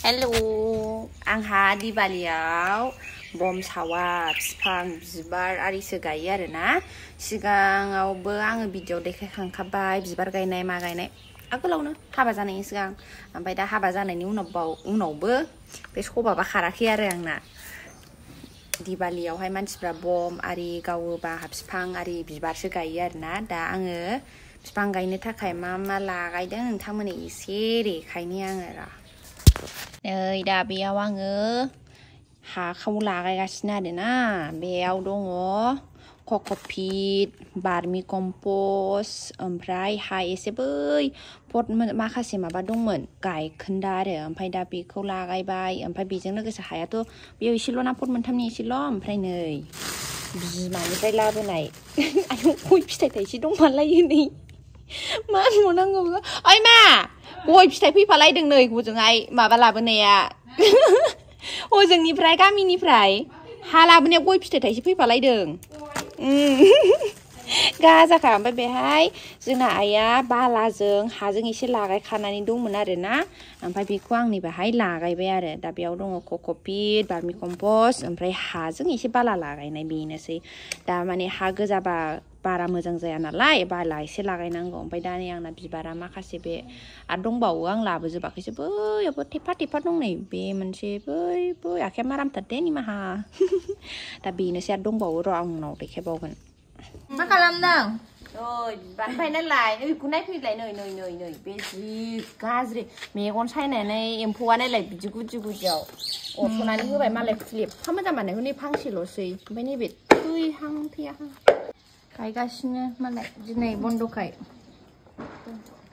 hello आंहा दिवालियाव बम सावा बिफां बिबार आरिसो गायो आरोना सिगाङावबो आङो भिडिअ देखायखांखाबाय बिबार गायनाय मा गायनाय आगोलावनो हाबा जानायनि सिगां ओमफ्राय दा हाबा जानायनि उनावबो बे सबाबा खाराखै आरो आंना दिवालियावहाय मानसिफ्रा बम आरि गावोबा बिफां आरि बिबारसो गायो आरोना दा आङो बिफां गायनो थाखाय मा लागायदों नोंथांमोननो एसे देखायनि आङो र' नै दा बेयाव आङो हाखौ लागायगासिनो आरोना बेयाव दङ कक'पिट बार्मि कम्पस्ट ओमफ्राय हा एसे बै पट माखासे माबा दंमोन गायखोन्दा आरो ओमफ्राय दा बेखौ लागायबाय ओमफ्राय बेजों लोगोसे हायाथ' बेयाव एसेल' ना पट मोनथामनि एसेल' ओमफ्राय नै बिमानिफ्राय लाबोनाय आयौ गय फिथाइ थाइसे दंफालायो नै मा होनबावनांगौ ओइ मा गय फिथाइ फैफालायदों नै हजोंहाय माबा लाबोनाया हजोंनिफ्राय गामिनिफ्राय हा लाबोनाया गय फिथाइ थाइसे फैफालायदों गाजाखा ओमफ्राय बेहाय जोंना आइया बालाजों हाजों एसे लागायखानानै दंमोन आरोना ओमफ्राय बेखौ आंनि बाहाय लागायबाय आरो दा बेयाव दङ कक'पिट बार्मि कम्पस्ट ओमफ्राय हाजों एसे बाला लागायनाय बेनोसै दा माने हा गोजाबा बारा मोजां जाया नालाय बाला एसे लागायनांगौ ओमफ्राय दा नै आंना बिबारा माखासे बे आरो दंबावो आं लाबोजोबाखैसो बैयावबो थेफा दं नै बे मोनसे बै आखाइया मारामथार दे निमाहा दा बेनोसै आरो दंबावो र' आं उनाव देखायबावगोन मा खालामदों ओइ बिबार ओमफ्राय नालाय बेखौ नायफैलाय नै बे जि गाज्रि मेगन सायनानै एम्फौआ नायलाय बिदि गुदियाव अरस'नानै होबाय मालाय फुलि एफा मोजां बानायखौ नै फांसेल'सै ओमफ्राय नैबे थैहां गायगासिनो मालाय दिनै बन्द'खाय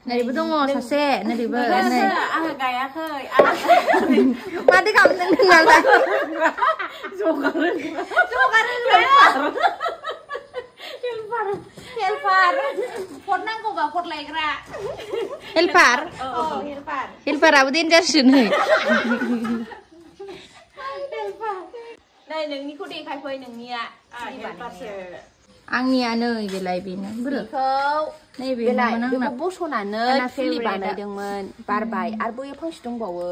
नैबो दङ सासे नैबो नै आङो गायाखै माथो खालामदों नोंनालाय हेल्पार फट नांगौबा फट लायग्रा हेल्पाराबो देन्जारसो नै नोंनिखौ देखायफै नोंनिया आंनिया नै बेलाय बेनो बेखौ बेखौ बस'नानै फुलि बानायदोंमोन बारबाय आरो बैयो फांसे दंबावो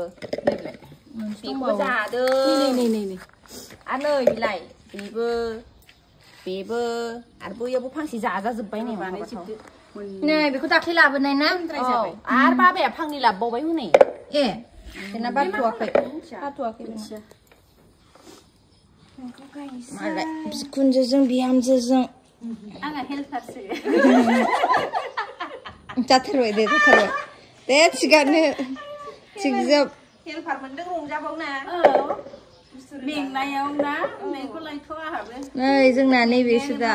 बेखौ जादों नै आरो नै बिलाइ बेबो आरो बैयावबो फांसे जाजाजोब्बाय नै बेखौ दाख्लै लाबोनाय ना आरो बाबाया फांनै लाबोबावबाय हनै ए जोंना बाथ'वाखै मालाय बिखुनजोजों बिहामजोजों आंहा हेल्पारसो जाथारबाय दे थिगानो थिगजोब हेल्पार मोनदों रंजाबावना मेंनायाव ना मेंखौ लायथ' आंहाबो नै जोंना नैबेसो दा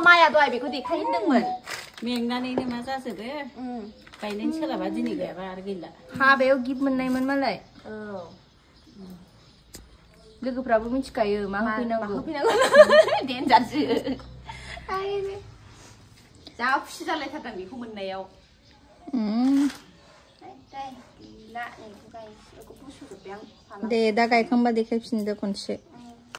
माया दहाय बेखौ देखाय होनदोंमोन मेंनानैनो मा जाजोबो गायनायनि सोलाबा दिनै गायाबा आरो गैला हाबायाव गिफ्ट मोननायमोन मालाय लोगोफ्राबो मिथिखायो मा होफैनांगौ देन्जारसो जा खुसि जालायथारदों बेखौ मोननायाव दे दा गायखांबा देखायफिनदो खनसे